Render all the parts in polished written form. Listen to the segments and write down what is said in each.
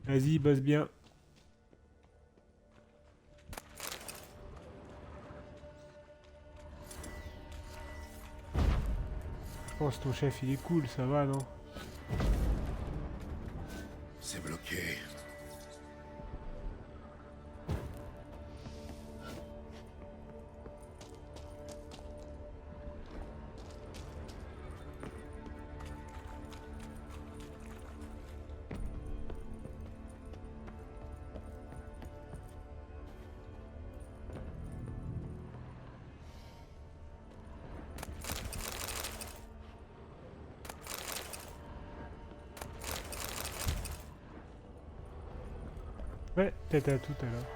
Vas-y, bosse bien. Je pense que ton chef il est cool, ça va, non? C'est bloqué. Ouais, peut-être à tout à l'heure.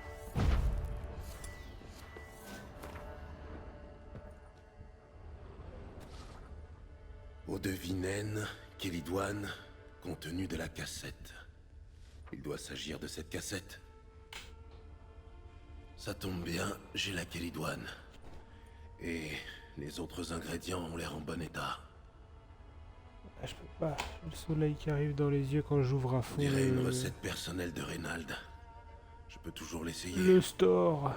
Eau de Vinen, Kélidouane, contenu de la cassette. Il doit s'agir de cette cassette. Ça tombe bien, j'ai la Kélidouane. Et les autres ingrédients ont l'air en bon état. Ah, je peux pas. Le soleil qui arrive dans les yeux quand j'ouvre à On fond dirait une recette personnelle de Reynald. Je peux toujours l'essayer. le store.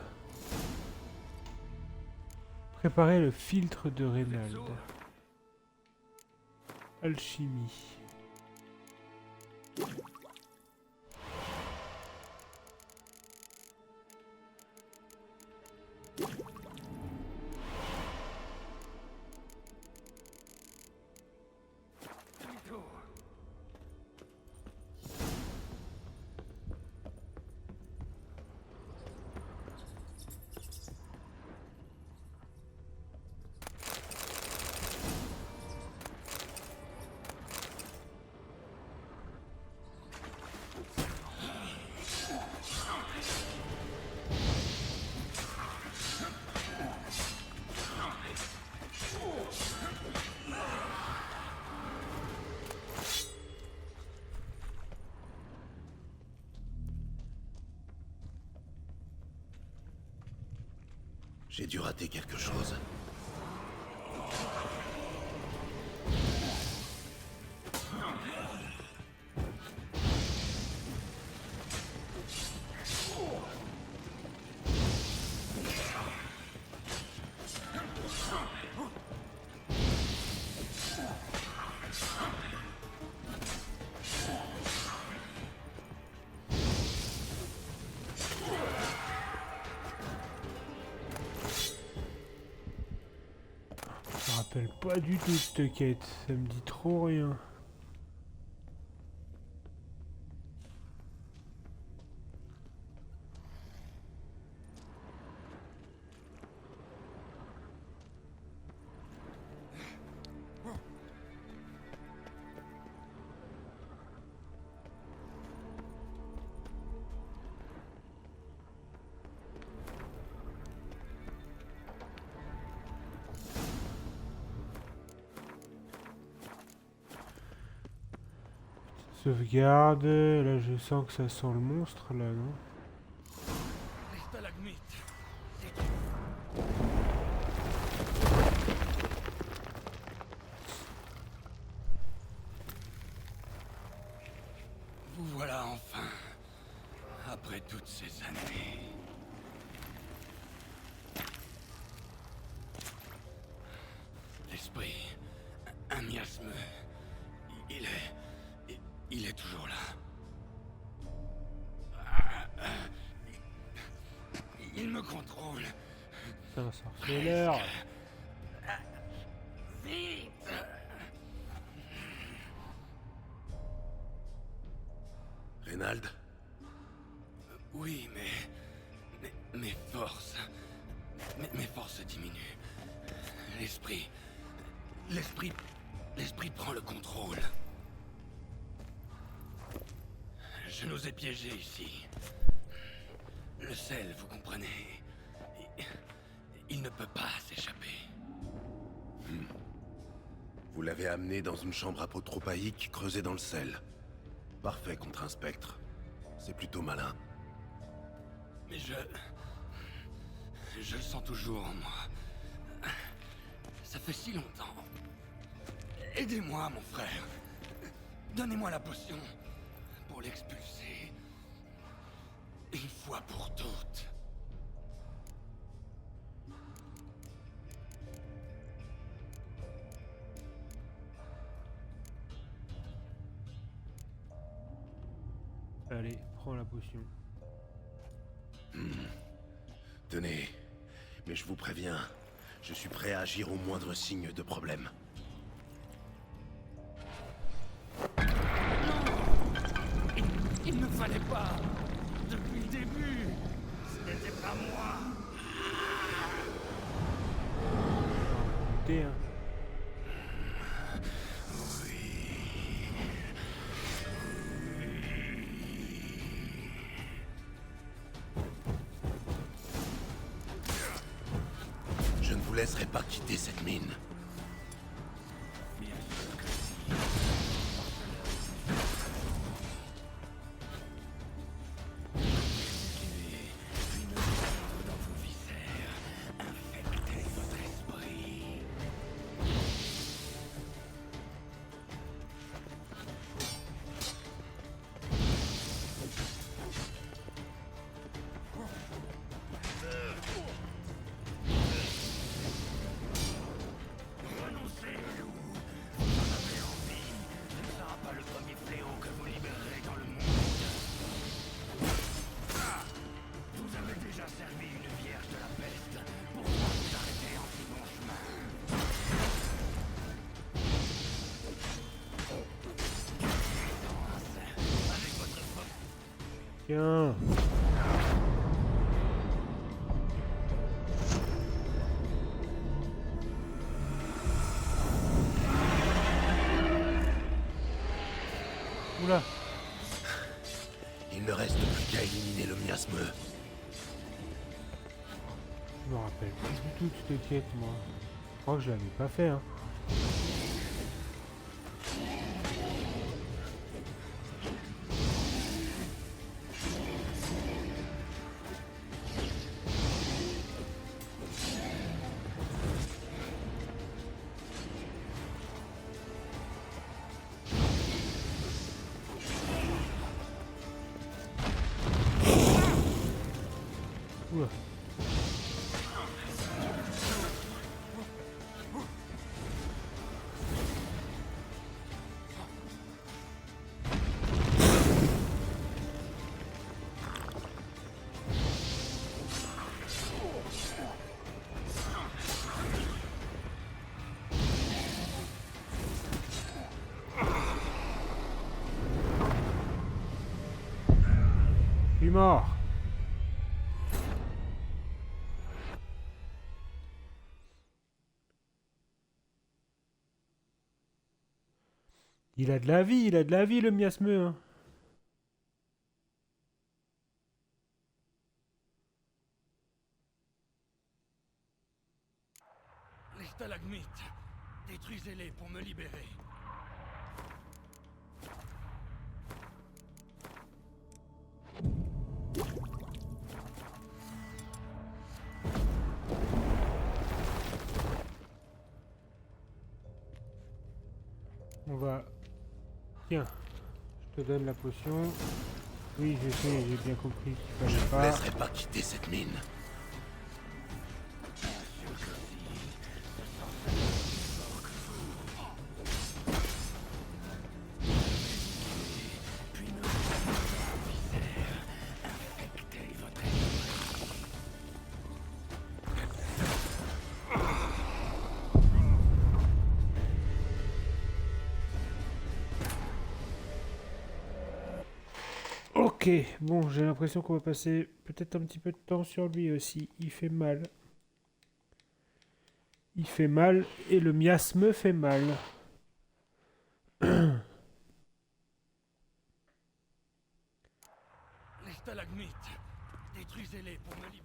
Préparer le filtre de Reynald. Alchimie. J'ai dû rater quelque chose. Je me rappelle pas du tout de cette quête. Ça me dit trop rien. Sauvegarde. Là, je sens que ça sent le monstre, là, non? Vous voilà enfin, après toutes ces années. L'esprit, un miasme, il est toujours là. Il me contrôle. C'est un sorceleur. Vite! Reynald? Oui, mais mes forces... Mes forces diminuent. L'esprit... L'esprit prend le contrôle. Je nous ai piégés ici. Le sel, vous comprenez? Il ne peut pas s'échapper. Vous l'avez amené dans une chambre apotropaïque creusée dans le sel. Parfait contre un spectre. C'est plutôt malin. Mais je le sens toujours en moi. Ça fait si longtemps. Aidez-moi, mon frère. Donnez-moi la potion pour l'expulser. Une fois pour toutes. Allez, prends la potion. Tenez, mais je vous préviens, je suis prêt à agir au moindre signe de problème. Il ne fallait pas. Depuis le début. Ce n'était pas moi. Écoutez, hein. Je ne vous laisserai pas quitter cette mine. Tiens. Oula. Il ne reste plus qu'à éliminer le miasme. Je me rappelle plus du tout de cette quête, moi. Je crois que je l'avais pas fait, hein. Oula. Je suis mort. Il a de la vie, le miasmeux, hein. Les stalagmites. Détruisez-les pour me libérer. On va... Tiens, je te donne la potion. Oui, je sais, j'ai bien compris qu'il Je fallait ne vous pas... laisserai pas quitter cette mine. Ok, bon, j'ai l'impression qu'on va passer peut-être un petit peu de temps sur lui aussi. Il fait mal. Il fait mal et le miasme fait mal. Les stalagmites. Détruisez-les pour me libérer.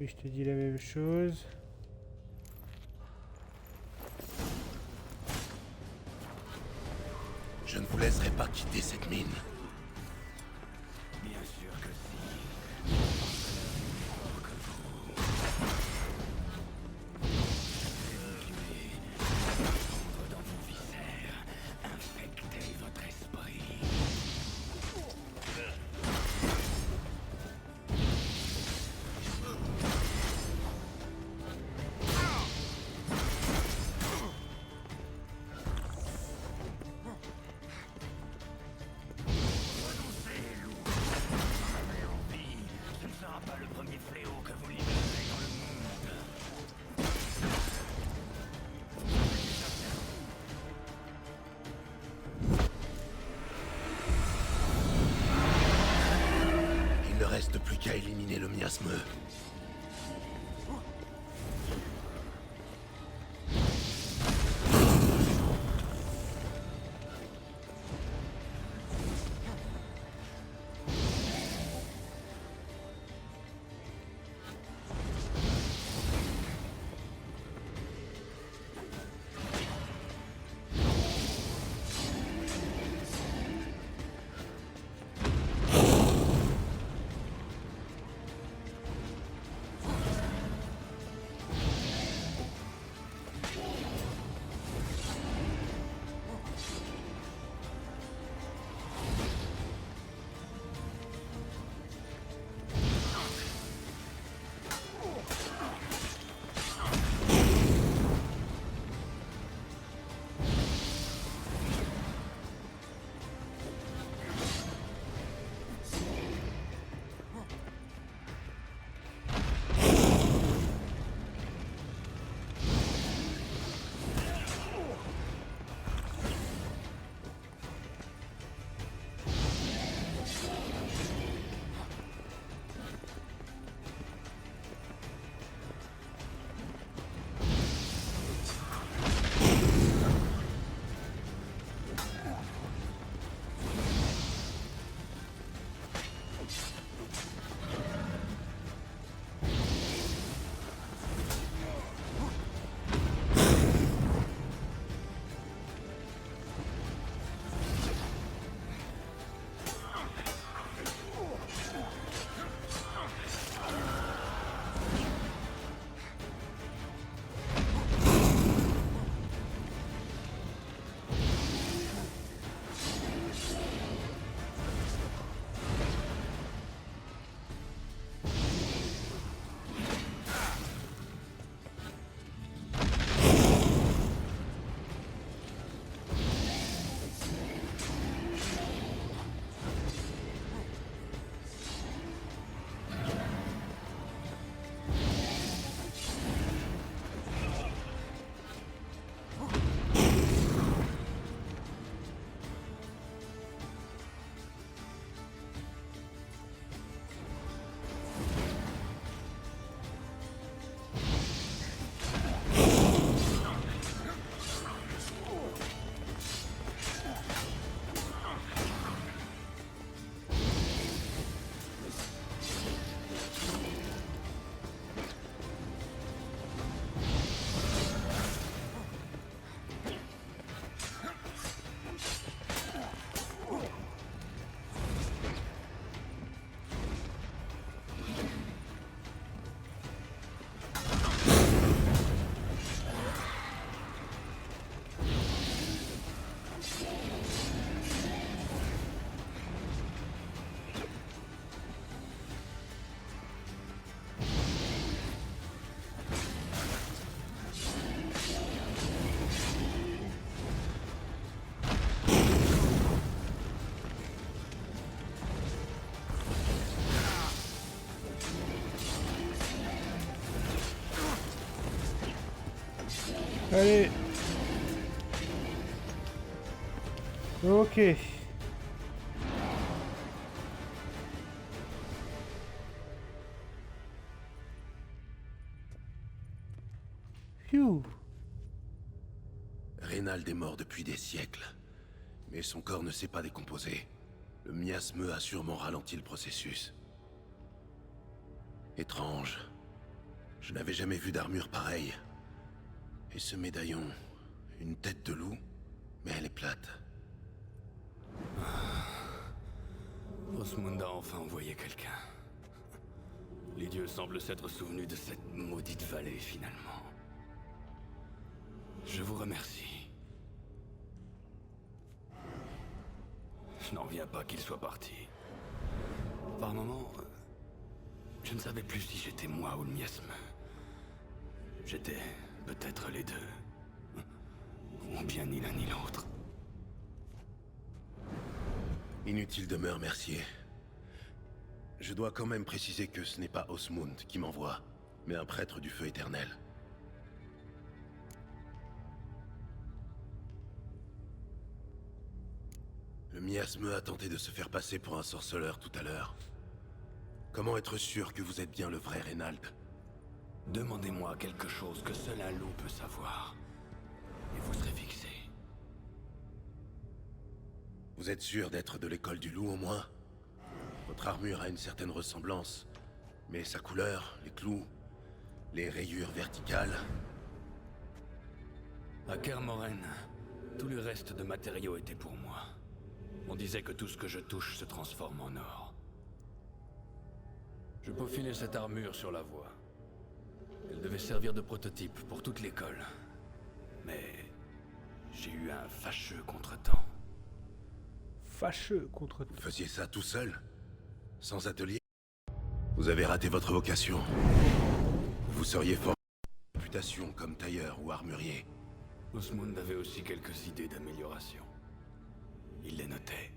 Et je te dis la même chose. Je ne vous laisserai pas quitter cette mine. Bien sûr que si. reste plus qu'à éliminer le miasme. Allez. Ok. Phew. Reynald est mort depuis des siècles, mais son corps ne s'est pas décomposé. Le miasme a sûrement ralenti le processus. Étrange. Je n'avais jamais vu d'armure pareille. Et ce médaillon, une tête de loup, mais elle est plate. Osmund a enfin envoyé quelqu'un. Les dieux semblent s'être souvenus de cette maudite vallée, finalement. Je vous remercie. Je n'en reviens pas qu'il soit parti. Par moments, je ne savais plus si j'étais moi ou le miasme. J'étais peut-être les deux. Ou bien ni l'un ni l'autre. Inutile de me remercier. Je dois quand même préciser que ce n'est pas Osmund qui m'envoie, mais un prêtre du feu éternel. Le miasme a tenté de se faire passer pour un sorceleur tout à l'heure. Comment être sûr que vous êtes bien le vrai Reynald? Demandez-moi quelque chose que seul un loup peut savoir. Et vous serez fixé. Vous êtes sûr d'être de l'école du loup au moins? Votre armure a une certaine ressemblance, mais sa couleur, les clous, les rayures verticales... À Kermoren, tout le reste de matériaux était pour moi. On disait que tout ce que je touche se transforme en or. Je peaufinais cette armure sur la voie. Elle devait servir de prototype pour toute l'école. Mais j'ai eu un fâcheux contretemps. Fâcheux contre Vous faisiez ça tout seul? Sans atelier? Vous avez raté votre vocation. Vous seriez fort réputation comme tailleur ou armurier. Osmund avait aussi quelques idées d'amélioration. Il les notait.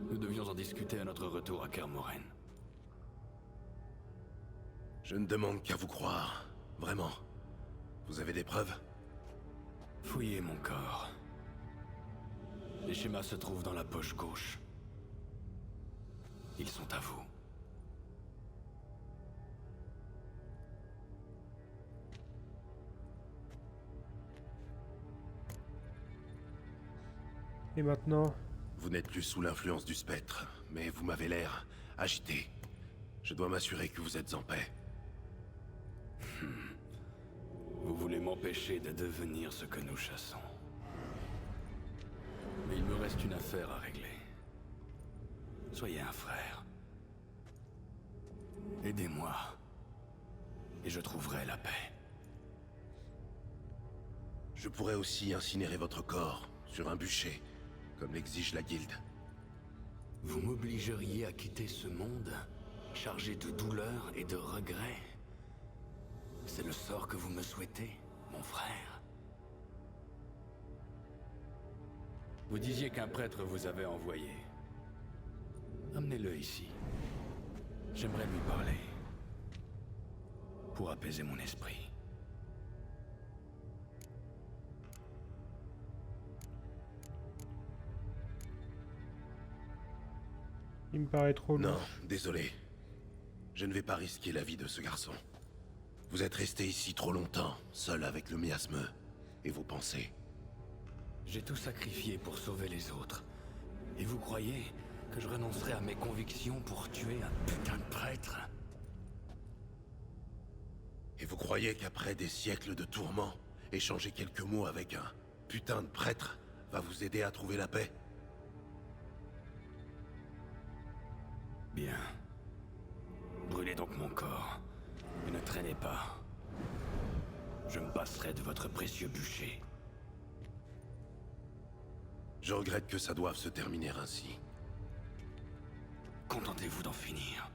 Nous devions en discuter à notre retour à Kermoren. Je ne demande qu'à vous croire. Vraiment. Vous avez des preuves? Fouillez mon corps. Les schémas se trouvent dans la poche gauche. Ils sont à vous. Et maintenant? Vous n'êtes plus sous l'influence du spectre, mais vous m'avez l'air agité. Je dois m'assurer que vous êtes en paix. Vous voulez m'empêcher de devenir ce que nous chassons. Mais il me reste une affaire à régler. Soyez un frère. Aidez-moi. Et je trouverai la paix. Je pourrais aussi incinérer votre corps sur un bûcher, comme l'exige la guilde. Vous m'obligeriez à quitter ce monde, chargé de douleur et de regrets. C'est le sort que vous me souhaitez, mon frère. Vous disiez qu'un prêtre vous avait envoyé. Amenez-le ici. J'aimerais lui parler. Pour apaiser mon esprit. Il me paraît trop long. Non, désolé. Je ne vais pas risquer la vie de ce garçon. Vous êtes resté ici trop longtemps, seul avec le miasme et vos pensées. J'ai tout sacrifié pour sauver les autres. Et vous croyez que je renoncerai à mes convictions pour tuer un putain de prêtre? Et vous croyez qu'après des siècles de tourments, échanger quelques mots avec un putain de prêtre va vous aider à trouver la paix? Bien. Brûlez donc mon corps. Et ne traînez pas. Je me passerai de votre précieux bûcher. Je regrette que ça doive se terminer ainsi. Contentez-vous d'en finir.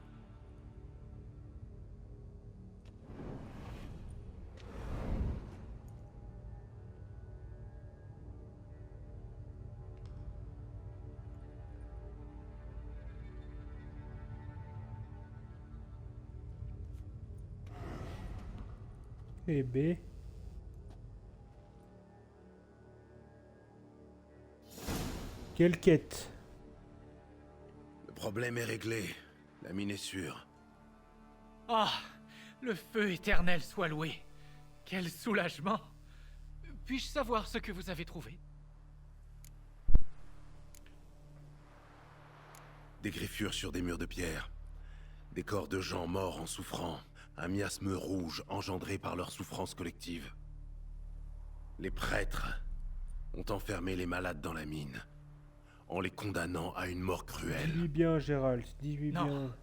Et B. Quelle quête? Le problème est réglé. La mine est sûre. Ah, le feu éternel soit loué. Quel soulagement. Puis-je savoir ce que vous avez trouvé? Des griffures sur des murs de pierre. Des corps de gens morts en souffrant. Un miasme rouge engendré par leur souffrance collective. Les prêtres ont enfermé les malades dans la mine, en les condamnant à une mort cruelle. Dis-lui bien, Gérald. Dis-lui Non. bien.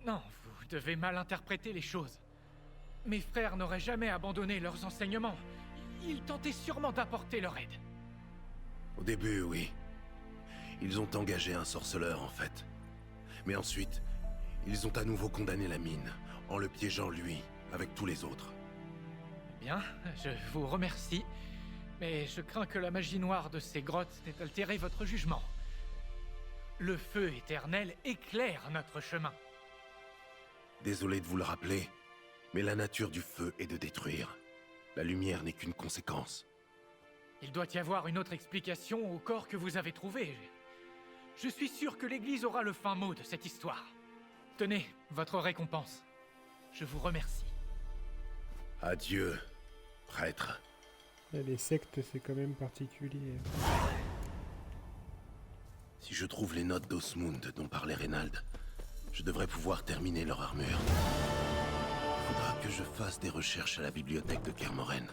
Non, vous devez mal interpréter les choses. Mes frères n'auraient jamais abandonné leurs enseignements. Ils tentaient sûrement d'apporter leur aide. Au début, oui. Ils ont engagé un sorceleur, en fait. Mais ensuite, ils ont à nouveau condamné la mine, en le piégeant lui, avec tous les autres. Bien, je vous remercie. Mais je crains que la magie noire de ces grottes n'ait altéré votre jugement. Le feu éternel éclaire notre chemin. Désolé de vous le rappeler, mais la nature du feu est de détruire. La lumière n'est qu'une conséquence. Il doit y avoir une autre explication au corps que vous avez trouvé. Je suis sûr que l'Église aura le fin mot de cette histoire. Tenez, votre récompense. Je vous remercie. Adieu, prêtre. Et les sectes, c'est quand même particulier. Si je trouve les notes d'Osmund dont parlait Reynald, je devrais pouvoir terminer leur armure. Faudra que je fasse des recherches à la bibliothèque de Kermoren.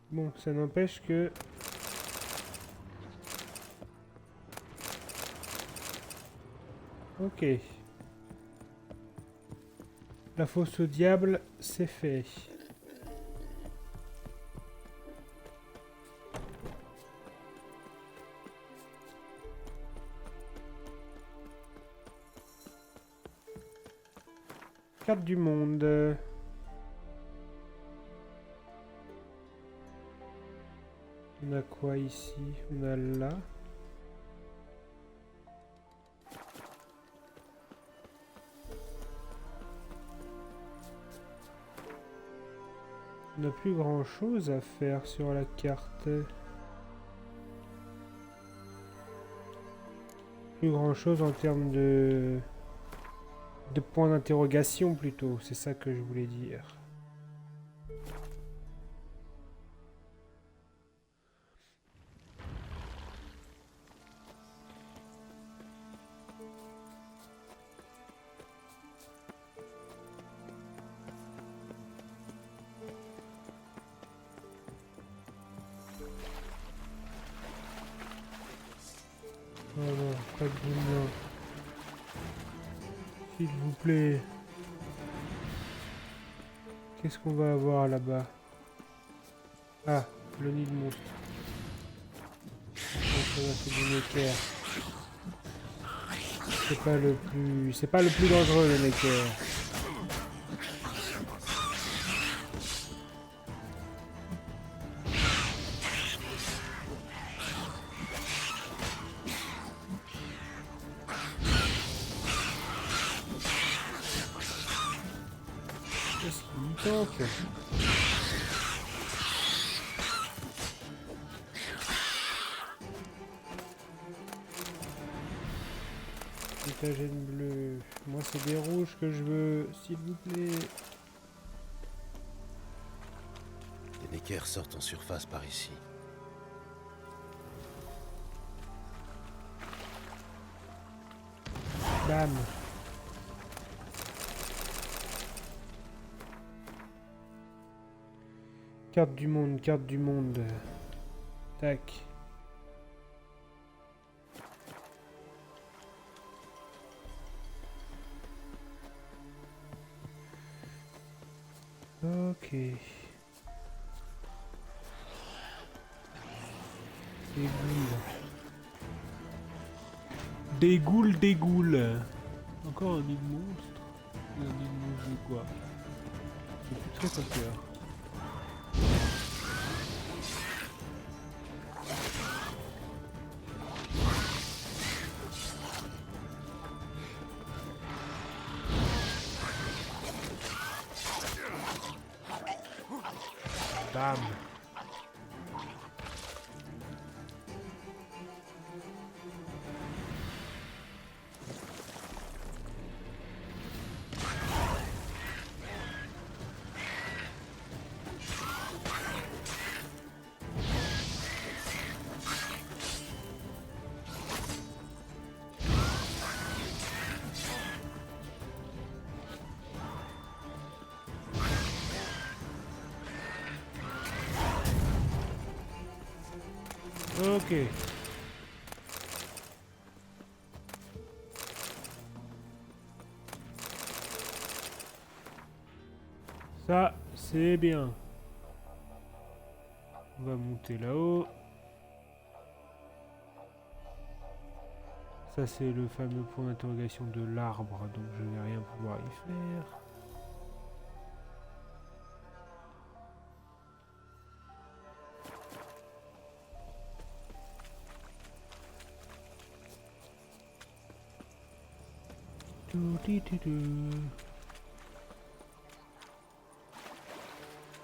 Bon, ça n'empêche que... Ok. La fosse au diable, c'est fait. Carte du monde. On a quoi ici? On a là. On n'a plus grand chose à faire sur la carte. Plus grand chose en termes de points d'interrogation plutôt, c'est ça que je voulais dire. Oh non, pas de boulot. S'il vous plaît. Qu'est-ce qu'on va avoir là-bas? Ah, le nid de monstre. Ça va, c'est du Necker. C'est pas le plus dangereux, le Necker. Qu'est-ce qu'il me tente? Étagène bleue. Moi, c'est des rouges que je veux, s'il vous plaît. Les Neckers sortent en surface par ici. Bam. Carte du monde, carte du monde. Tac. Ok. Des goules. Des goules. Encore un nid de monstre. Un nid de monstre de quoi? Je suis très pas peur. Bam. Ok. Ça, c'est bien. On va monter là-haut. Ça, c'est le fameux point d'interrogation de l'arbre, donc je vais rien pouvoir y faire.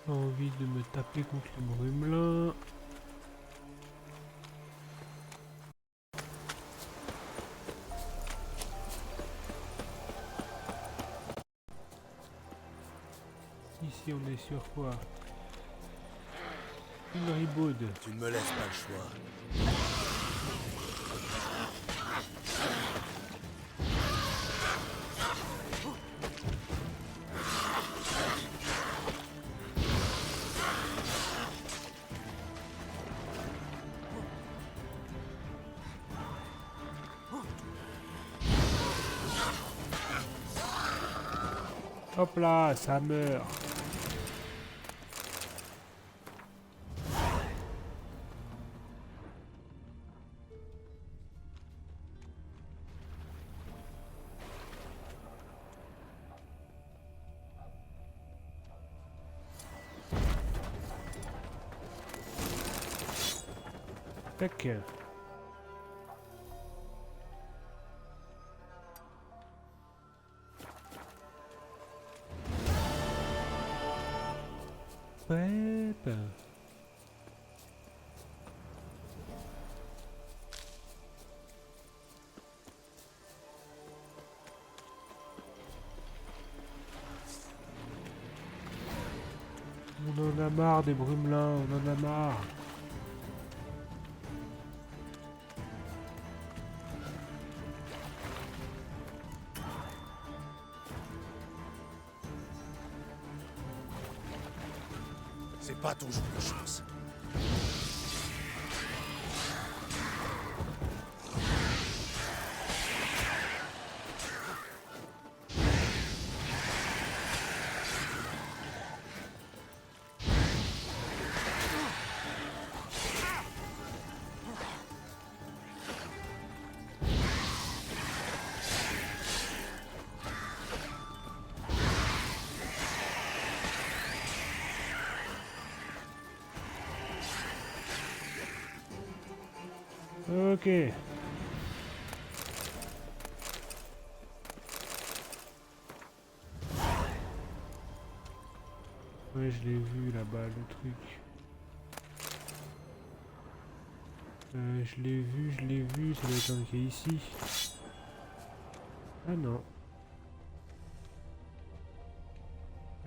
Envie de me taper contre le brumelin. ici on est sur quoi? Une ribaude. Tu ne me laisses pas le choix. Hop là, ça meurt. Tac. Prep. On en a marre des brumelins, on en a marre. C'est pas ton jour de chance. Ok. Ouais, je l'ai vu là-bas, le truc. Je l'ai vu, ça doit être un qui est ici. Ah non.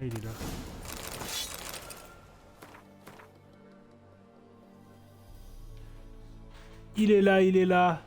Ah, il est là. Il est là, il est là.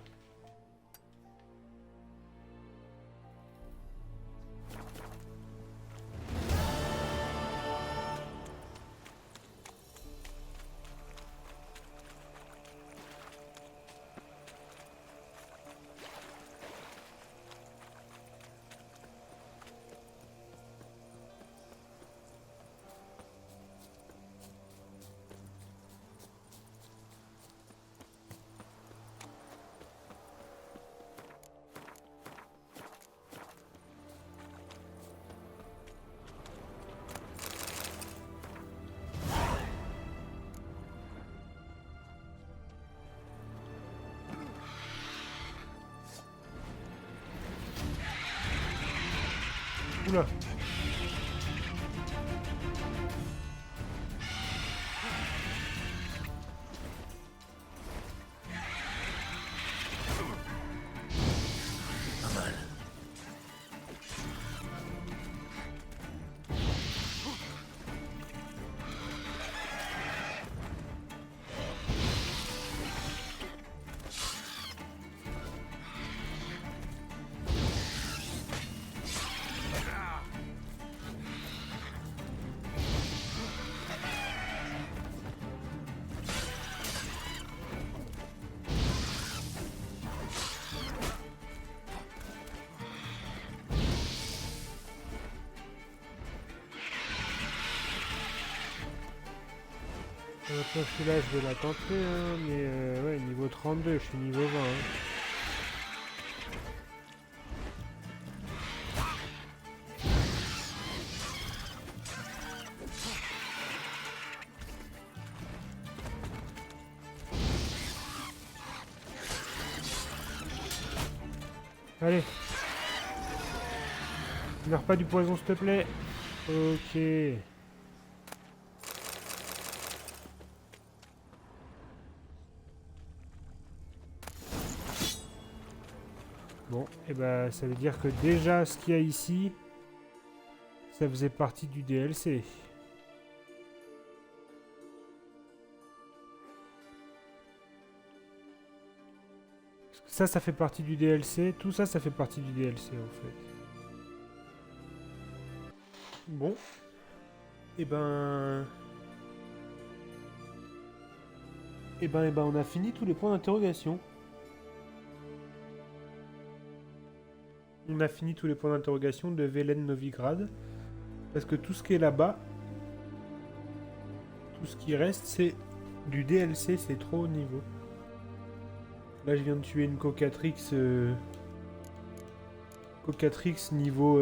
Oula. Pas mal. Maintenant celui-là je vais la tenter, hein, mais ouais, niveau 32, je suis niveau 20. Hein. Allez. Meurs pas du poison s'il te plaît. Ok. Bon, et bah ça veut dire que déjà ce qu'il y a ici, ça faisait partie du DLC. Ça fait partie du DLC. Tout ça, ça fait partie du DLC en fait. Bon. Et ben... on a fini tous les points d'interrogation. On a fini tous les points d'interrogation de Velen Novigrad. Parce que tout ce qui est là-bas, tout ce qui reste, c'est du DLC, c'est trop haut niveau. Là, je viens de tuer une Cocatrix. Cocatrix niveau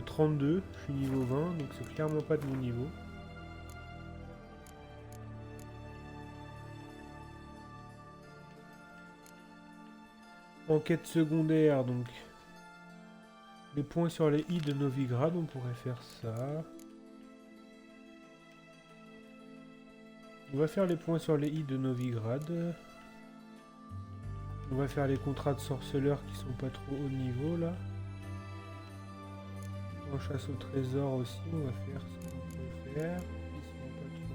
32. Je suis niveau 20, donc c'est clairement pas de mon niveau. Enquête secondaire, donc. Les points sur les i de Novigrad, on pourrait faire ça. On va faire les points sur les i de Novigrad. On va faire les contrats de sorceleurs qui sont pas trop haut niveau là. En chasse au trésor aussi, on va faire ce qu'on peut faire. Ils sont pas trop haut niveau.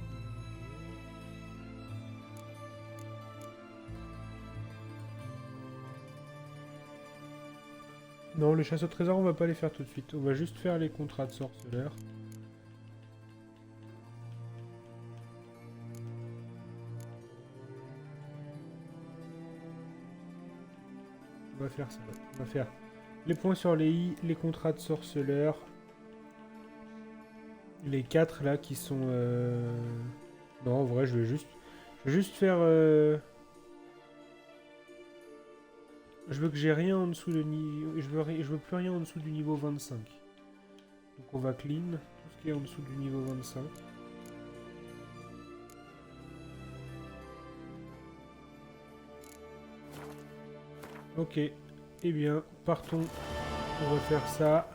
Non, les chasses au trésor, on va pas les faire tout de suite. On va juste faire les contrats de sorceleurs. On va faire ça. On va faire les points sur les i, les contrats de sorceleurs. Les 4 là qui sont... Non, en vrai, je vais juste faire... Je veux que j'ai rien en dessous de niveau... Je veux plus rien en dessous du niveau 25. Donc on va clean tout ce qui est en dessous du niveau 25. Ok. Eh bien, partons. On va faire ça.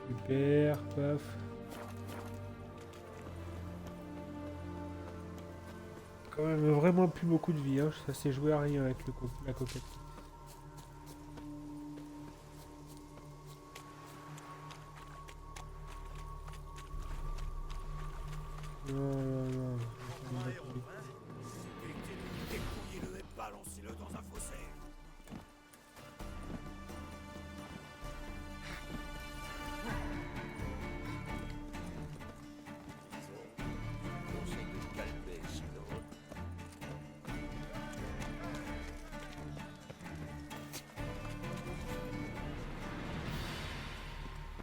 Super, paf. Quand même vraiment plus beaucoup de vie, hein. Ça s'est joué à rien avec la coquette. Non, non, non. Dépouillez-le et balancez-le dans un fossé.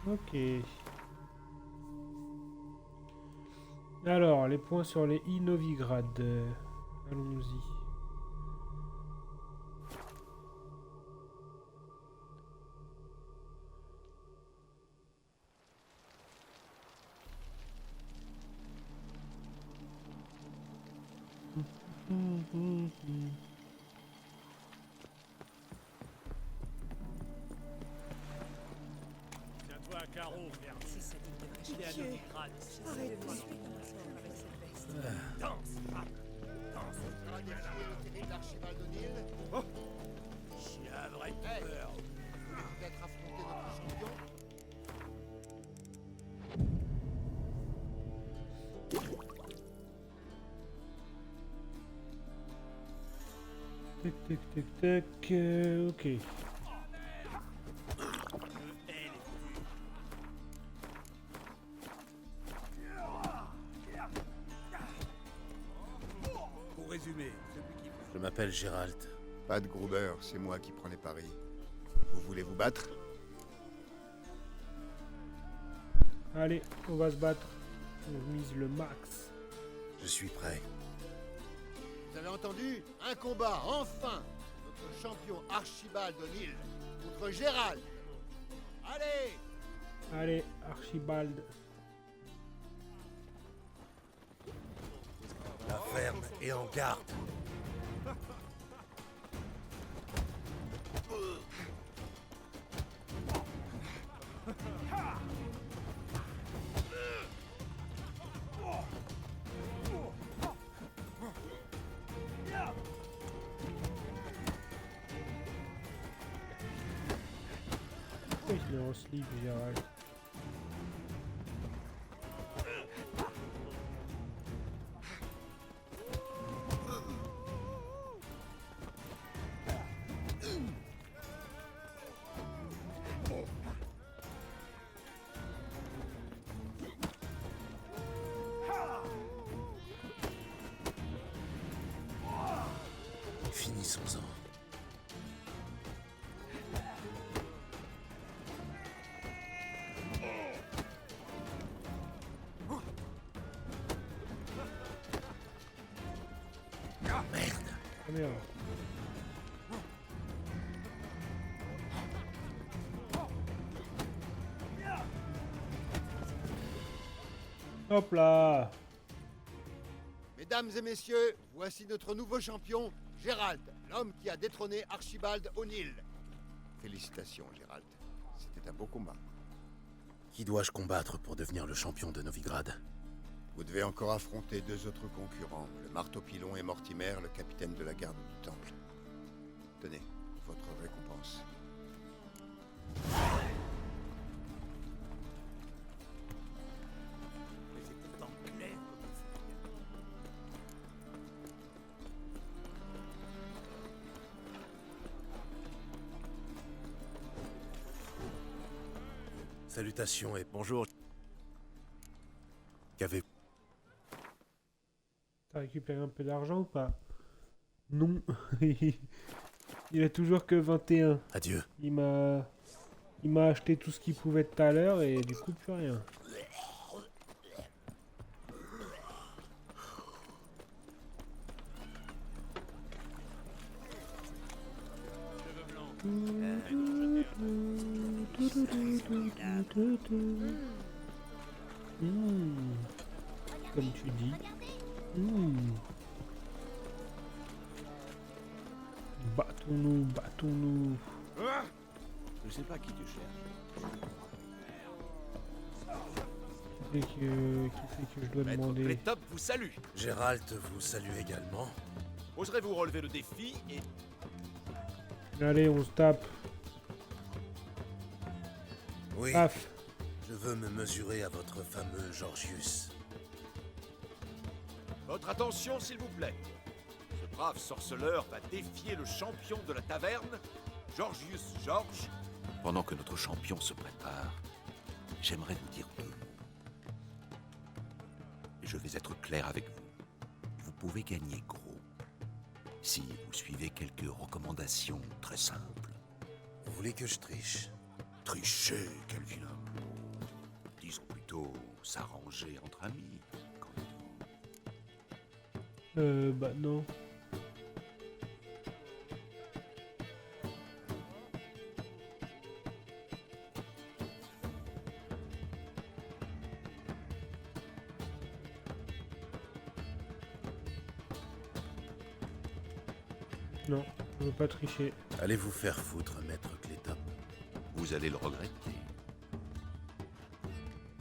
Ok. Alors, les points sur les i Novigrad. Allons-y. Tiens-toi à carreau, merde. Si ça dit de Il est à Dieu. Novigrad. Arrête de suivre avec cette veste. Danse. Ah, danse. Oh. J'ai un vrai peur. Peut-être affronter notre champion. Tac, tac, tac, tac. Ok. Pour résumer, celui qui... Je m'appelle Gérald. Pas de Gruber, c'est moi qui prends les paris. Vous voulez vous battre? Allez, on va se battre. On mise le max. Je suis prêt. Vous avez entendu? Un combat, enfin! Notre champion Archibald O'Neill contre Gérald. Allez! Allez, Archibald. La ferme et en garde. Pourquoi il se met en slip, Gérald? Finissons-en. Merde. Ah merde. Hop là. Mesdames et messieurs, voici notre nouveau champion, Gérald, l'homme qui a détrôné Archibald O'Neill. Félicitations, Gérald. C'était un beau combat. Qui dois-je combattre pour devenir le champion de Novigrad? Vous devez encore affronter deux autres concurrents, le Marteau-Pilon et Mortimer, le capitaine de la garde du Temple. Tenez, votre récompense. Mais c'est pourtant clair comme il faut. Salutations et bonjour. Qu'avez-vous? T'as récupéré un peu d'argent ou pas? Non. Il a toujours que 21. Adieu. Il m'a acheté tout ce qu'il pouvait tout à l'heure et du coup plus rien. Comme tu dis. Battons-nous, battons-nous. Je sais pas qui tu cherches. Qui c'est que je dois Maître demander? Plétop vous salue. Gérald vous salue également. Oserez-vous relever le défi et... Allez, on se tape. Oui, Paf. je veux me mesurer à votre fameux Georgius. Votre attention, s'il vous plaît. Ce brave sorceleur va défier le champion de la taverne, Georgius George. Pendant que notre champion se prépare, j'aimerais vous dire deux mots. Et je vais être clair avec vous. Vous pouvez gagner gros si vous suivez quelques recommandations très simples. Vous voulez que je triche? Tricher, quel vilain mot. Disons plutôt s'arranger entre amis. Qu'en dites-vous? Bah non. Non, je veux pas tricher. Allez vous faire foutre, maître Clétop. Vous allez le regretter.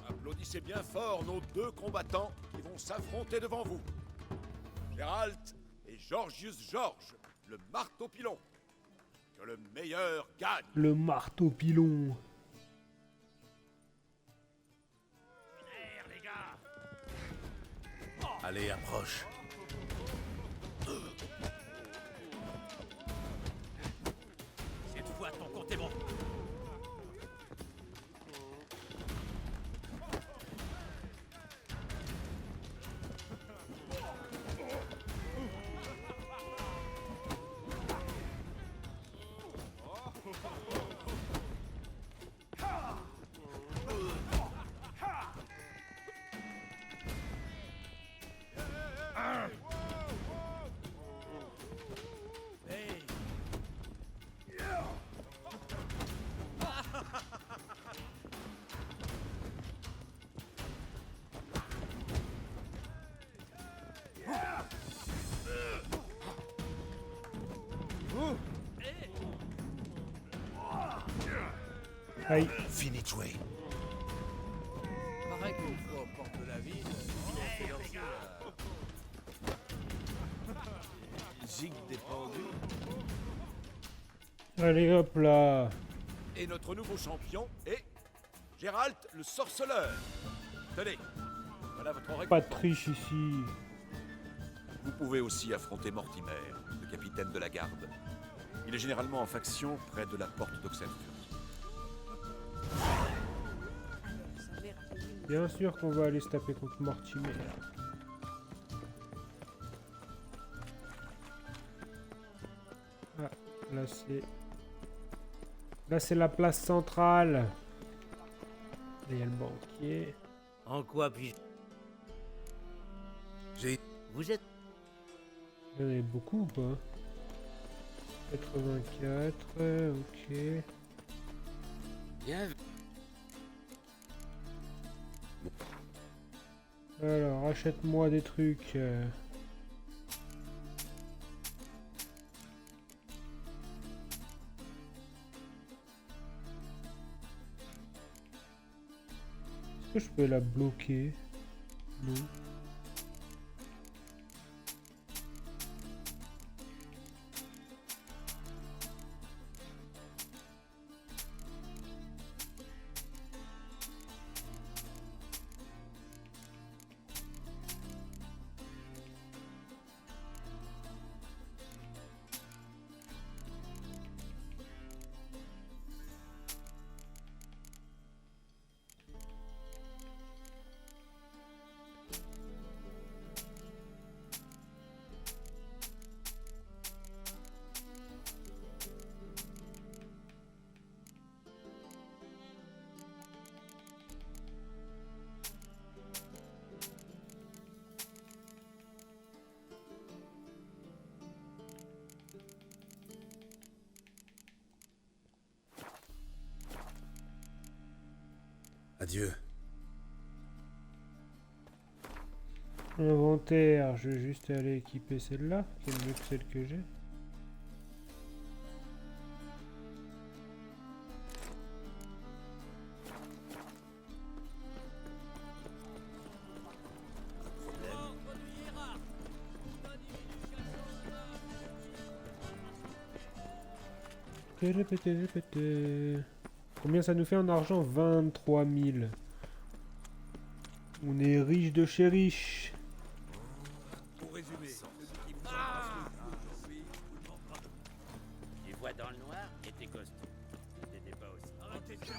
Applaudissez bien fort nos deux combattants qui vont s'affronter devant vous. Gérald et Georgius George, le marteau-pilon. Que le meilleur gagne. Le marteau pilon. Allez, approche. Cette fois, ton compte est bon. Hey. Aïe. Fini de jouer. Pareil qu'une fois aux portes de la ville, ils ont fait danser la gigue des pendus. Allez hop là. Et notre nouveau champion est Gérald le sorceleur. Tenez, voilà votre Pas de récompense. triche ici. Vous pouvez aussi affronter Mortimer, le capitaine de la garde. Il est généralement en faction près de la porte d'Oxenfurt. Ça mère a fait une Bien sûr qu'on va aller se taper contre Mortimer. placer. Là, c'est la place centrale. Là, il y a le banquier. En quoi puis-je... J'ai... Vous êtes... Il y en avait beaucoup ou pas? 84, ok. Bien vu. Alors, achète-moi des trucs. Est-ce que je peux la bloquer? Non. Adieu. Inventaire, je vais juste aller équiper celle-là, qui est mieux que celle que j'ai. Combien ça nous fait en argent? 23 000. On est riche de chez riche. Pour résumer, celui qui vous a aujourd'hui, tu vois dans le noir et tes costumes. T'étais pas aussi. Arrêtez de faire.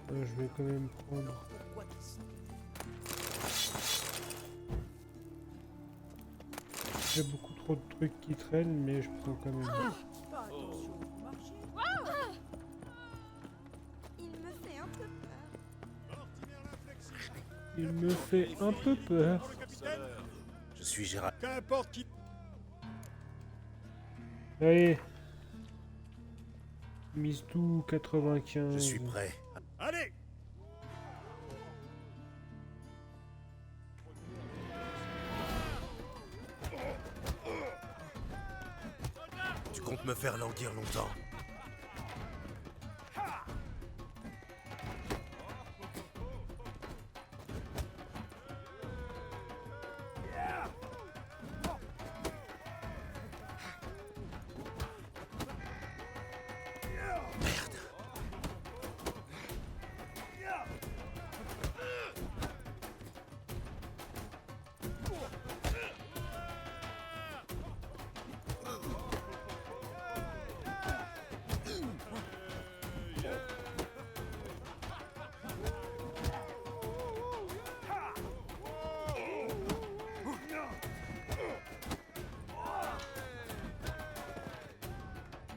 Je vais quand même prendre. J'ai beaucoup trop de trucs qui traînent, mais je prends quand même. Pas attention, marchez. Il me fait un peu peur. Il me fait un peu peur. Je suis Gérald. Qu'importe qui... Allez. Mise tout 95. Je suis prêt. Allez! Tu comptes me faire languir longtemps?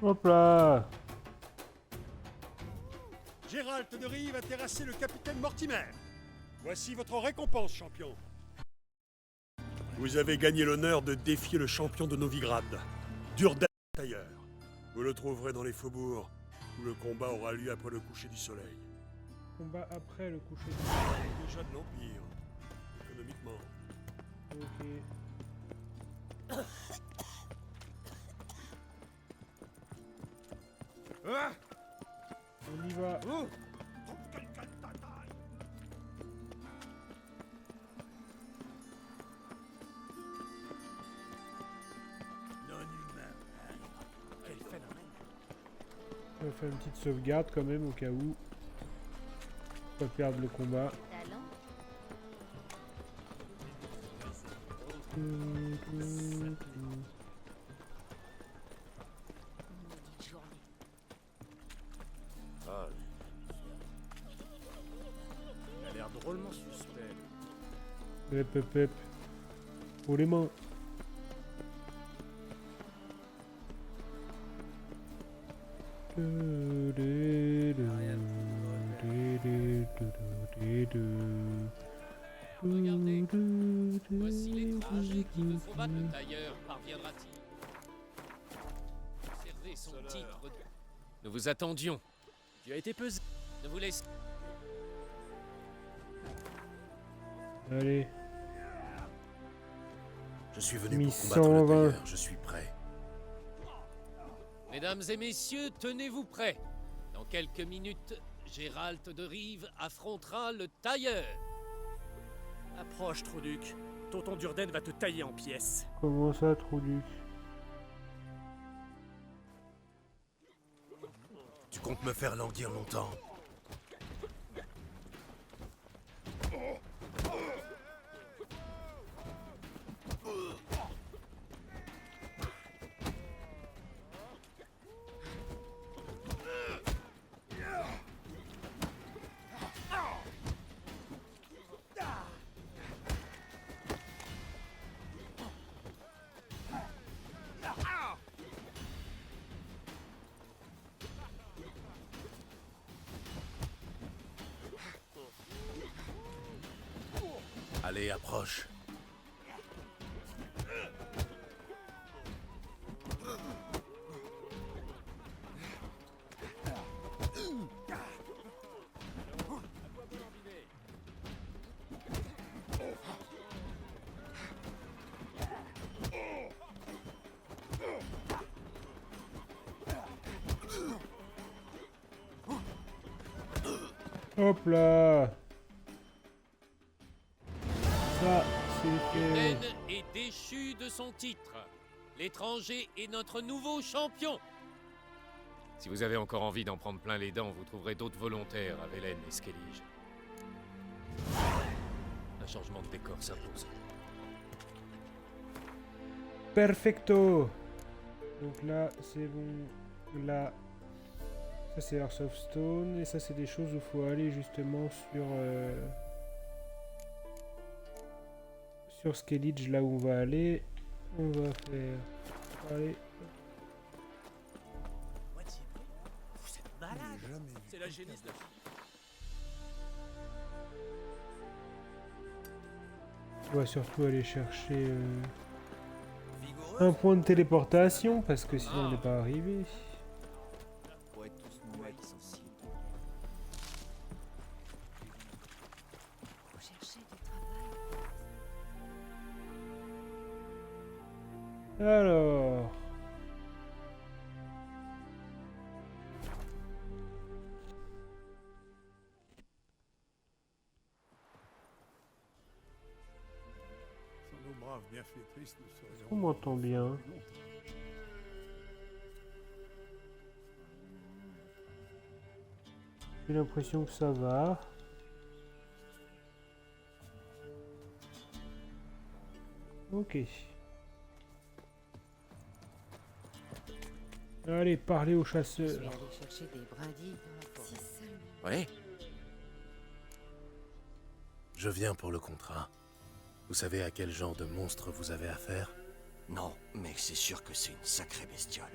Hop là. Gérald de Rive a terrassé le capitaine Mortimer. Voici votre récompense, champion. Vous avez gagné l'honneur de défier le champion de Novigrad, Durden Tailleur. Vous le trouverez dans les faubourgs, où le combat aura lieu après le coucher du soleil. Combat après le coucher du soleil. Déjà de l'Empire, économiquement. Ok. On y va. Non-humain. Quel phénomène. On va faire une petite sauvegarde quand même au cas où. Pas perdre le combat. Talent. Maudite journée. Ah, il a l'air drôlement suspect. Hep hep hep. Oh les mains. Regardez, voici l'étranger qui veut combattre le tailleur. Parviendra-t-il? Observez son titre. Nous vous attendions. Tu as été pesé. Ne vous laisse. Allez. Je suis venu Mis pour combattre le 120. tailleur, je suis prêt. Mesdames et messieurs, tenez-vous prêts. Dans quelques minutes, Gérald de Rive affrontera le tailleur. Approche, Trouduc. Tonton Durden va te tailler en pièces. Comment ça, Trouduc? Tu comptes me faire languir longtemps? Allez, approche. Hop là. Ça, c'est fait. Durden est déchu de son titre. L'étranger est notre nouveau champion. Si vous avez encore envie d'en prendre plein les dents, vous trouverez d'autres volontaires à Velen et Skellige. Un changement de décor s'impose. Perfecto. Donc là, c'est bon. Là, ça c'est Hearth of Stone. Et ça, c'est des choses où il faut aller justement sur Skellige, là où on va aller. On va faire... Allez. Vous êtes malade. C'est la génisse de... On va surtout aller chercher un point de téléportation, parce que sinon on n'est pas arrivé. Faut chercher du travail. Alors... Sans nos braves bienfaitrisses, nous serions... On m'entend bien. J'ai l'impression que ça va. Ok. Allez, parlez aux Je vais chasseurs. aller chercher des brindilles dans la forêt. Oui. Je viens pour le contrat. Vous savez à quel genre de monstre vous avez affaire? Non, mais c'est sûr que c'est une sacrée bestiole.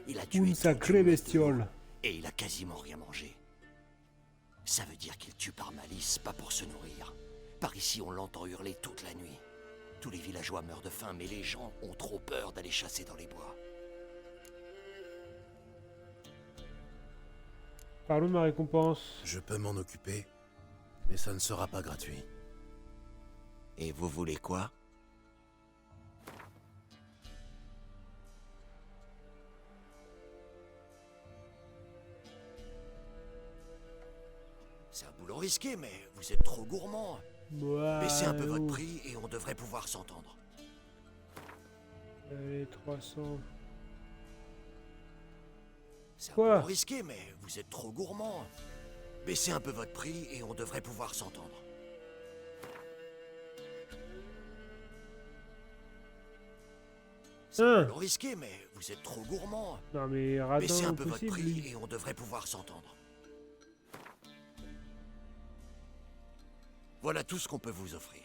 Il a tué Une tout sacrée le monde bestiole. et il a quasiment rien mangé. Ça veut dire qu'il tue par malice, pas pour se nourrir. Par ici, on l'entend hurler toute la nuit. Tous les villageois meurent de faim, mais les gens ont trop peur d'aller chasser dans les bois. Parlons de ma récompense. Je peux m'en occuper, mais ça ne sera pas gratuit. Et vous voulez quoi? C'est un boulot risqué, mais vous êtes trop gourmand. Baissez un peu votre prix et on devrait pouvoir s'entendre. Allez, 300. C'est un Quoi? boulot risqué, mais vous êtes trop gourmand. Baissez un peu votre prix et on devrait pouvoir s'entendre. C'est Hein? un peu risqué, mais vous êtes trop gourmand. Non mais radin Baissez un au peu votre possible, prix lui. et on devrait pouvoir s'entendre. Voilà tout ce qu'on peut vous offrir.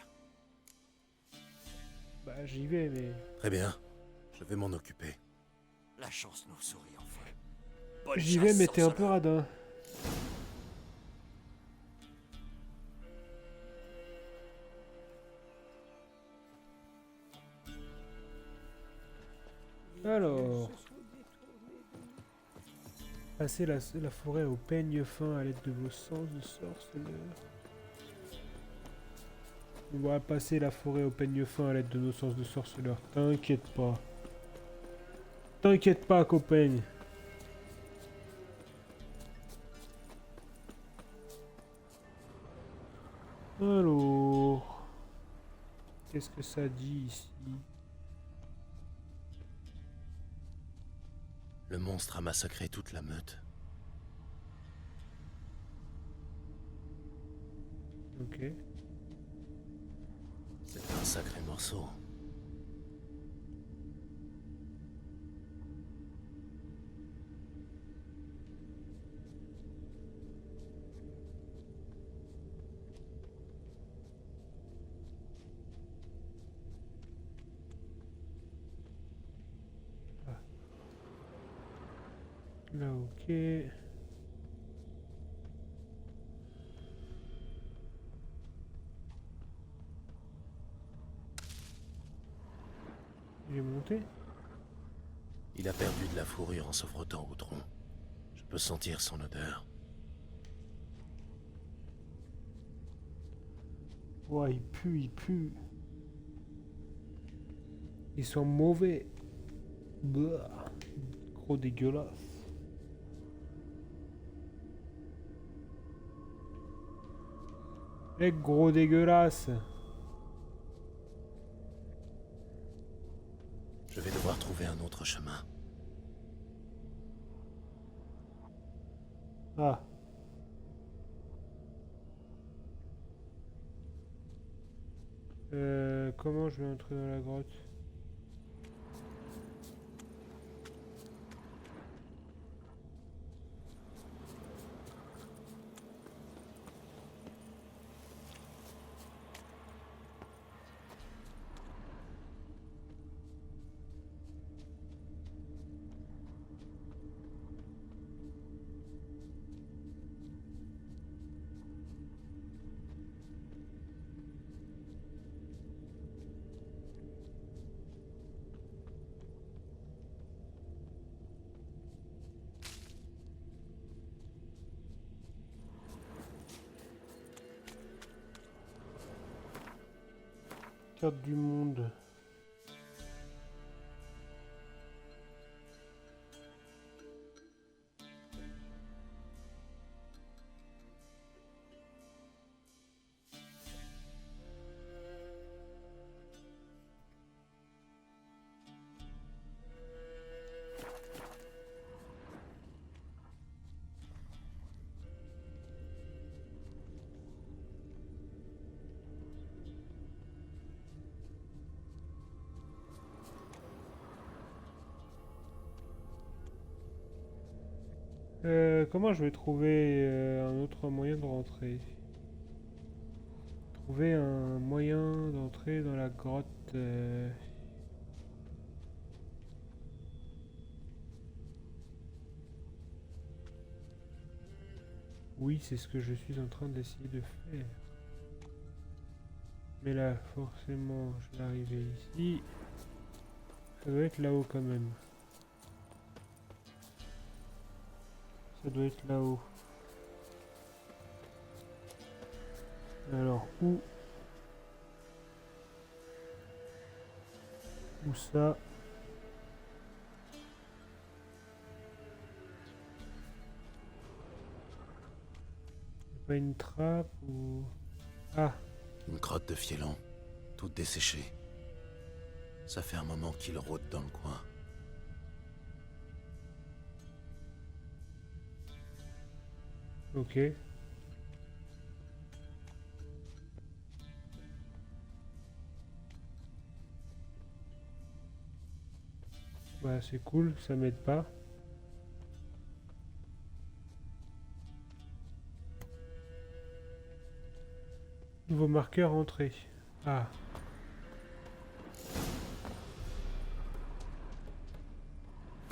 Bah j'y vais, mais... Très bien. Je vais m'en occuper. La chance nous sourit enfin. Bonne J'y vais, chasse, mais t'es un peu sorceleur. radin. Alors... Passez la forêt au peigne fin à l'aide de vos sens de sorceleur. On va passer la forêt au peigne fin à l'aide de nos sens de sorceleur. T'inquiète pas. T'inquiète pas, copain. Alors... Qu'est-ce que ça dit ici? Le monstre a massacré toute la meute. Ok. C'est un sacré morceau. Là, ok. Il est monté? Il a perdu de la fourrure en se frottant au tronc. Je peux sentir son odeur. Ouais, il pue, il pue. Ils sont mauvais. Blah. Gros dégueulasse. Les gros dégueulasse. Je vais devoir trouver un autre chemin. Ah. Comment je vais entrer dans la grotte? Carte du monde. Comment je vais trouver un autre moyen de rentrer? Trouver un moyen d'entrer dans la grotte. Oui, c'est ce que je suis en train d'essayer de faire. Mais là, forcément, je vais arriver ici. Ça doit être là-haut quand même. Ça doit être là-haut. Alors, où? Où ça? Y'a pas une trappe ou... Ah! Une crotte de fielon, toute desséchée. Ça fait un moment qu'il rôde dans le coin. Ok. Bah c'est cool, ça m'aide pas. Nouveau marqueur entrée. Ah.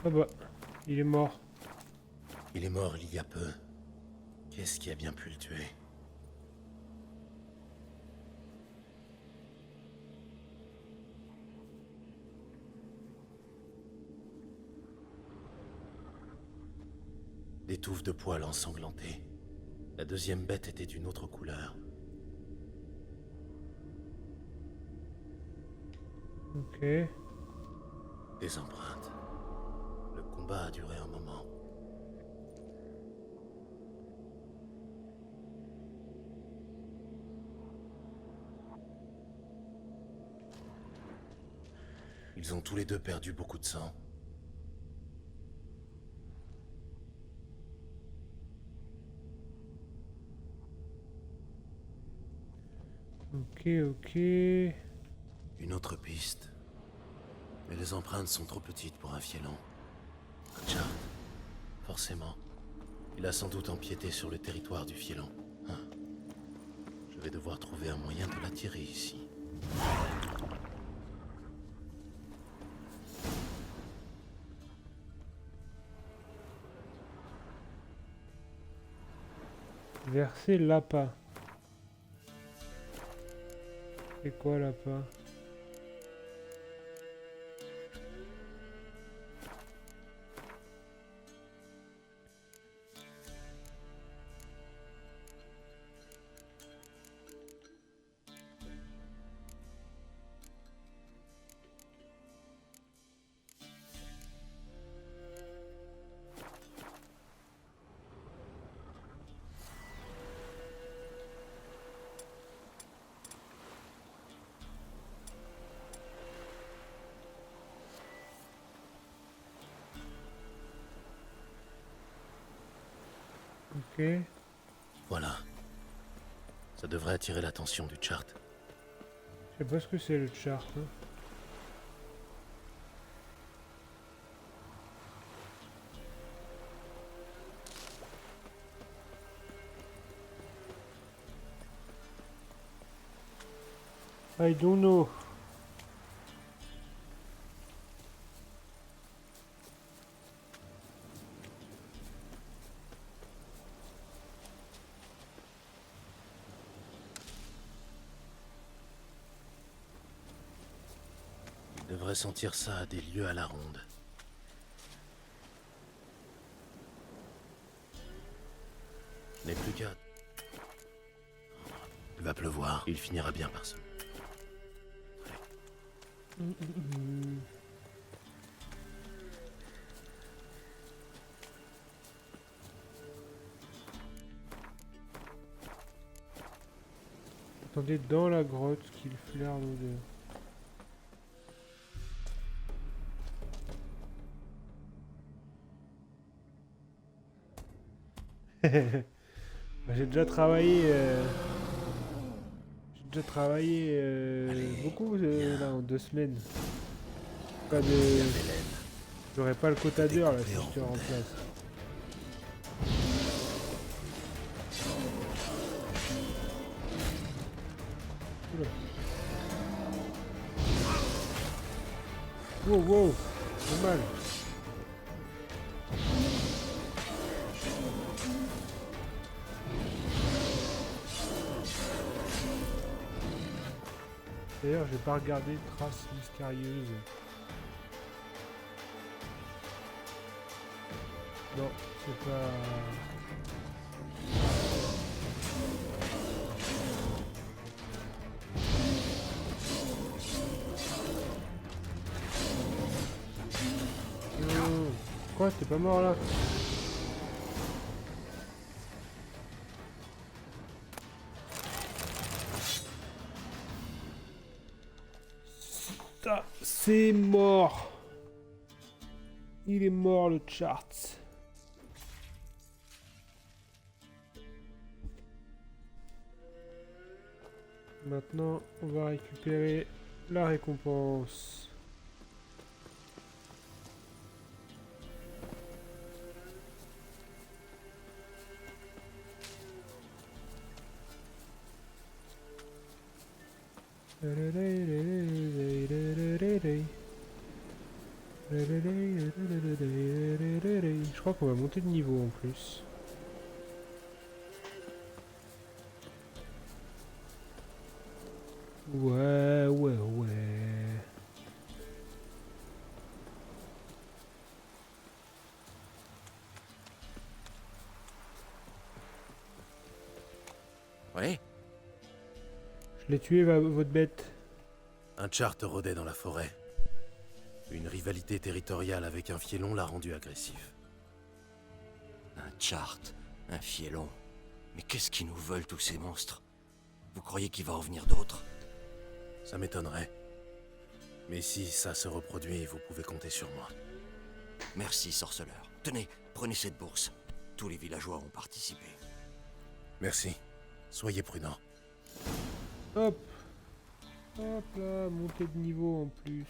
Ah bah, il est mort. Il est mort il y a peu. Qu'est-ce qui a bien pu le tuer? Des touffes de poils ensanglantées. La deuxième bête était d'une autre couleur. Ok. Des empreintes. Le combat a duré un moment. Ils ont tous les deux perdu beaucoup de sang. Ok, ok. Une autre piste. Mais les empreintes sont trop petites pour un fielon. Chart. Forcément. Il a sans doute empiété sur le territoire du fielon. Je vais devoir trouver un moyen de l'attirer ici. Verser l'appât. C'est quoi l'appât? Ok. Voilà. Ça devrait attirer l'attention du chart. Je sais pas ce que c'est le chart. Hein. I don't know. Il devrait sentir ça à des lieux à la ronde. N'est plus qu'à... Il va pleuvoir. Il finira bien par se... Attendez, dans la grotte qu'il flaire l'odeur. J'ai déjà travaillé. J'ai déjà travaillé beaucoup là en 2 semaines. Pas de. J'aurais pas le quota d'heures là si je te remplace. Oula. Wow, wow, pas mal. D'ailleurs, j'ai pas regardé traces mystérieuses. Non, c'est pas... Non. Quoi, t'es pas mort là? Ça, c'est mort. Il est mort le chart. Maintenant, on va récupérer la récompense. Je crois qu'on va monter de niveau en plus. Ouais. Ouais. Je l'ai tué, votre bête. Un chart rôdait dans la forêt. Une rivalité territoriale avec un fielon l'a rendu agressif. Un chart, un fielon. Mais qu'est-ce qu'ils nous veulent, tous ces monstres? Vous croyez qu'il va en venir d'autres? Ça m'étonnerait. Mais si ça se reproduit, vous pouvez compter sur moi. Merci, sorceleur. Tenez, prenez cette bourse. Tous les villageois ont participé. Merci. Soyez prudents. Hop. Hop là, montée de niveau en plus.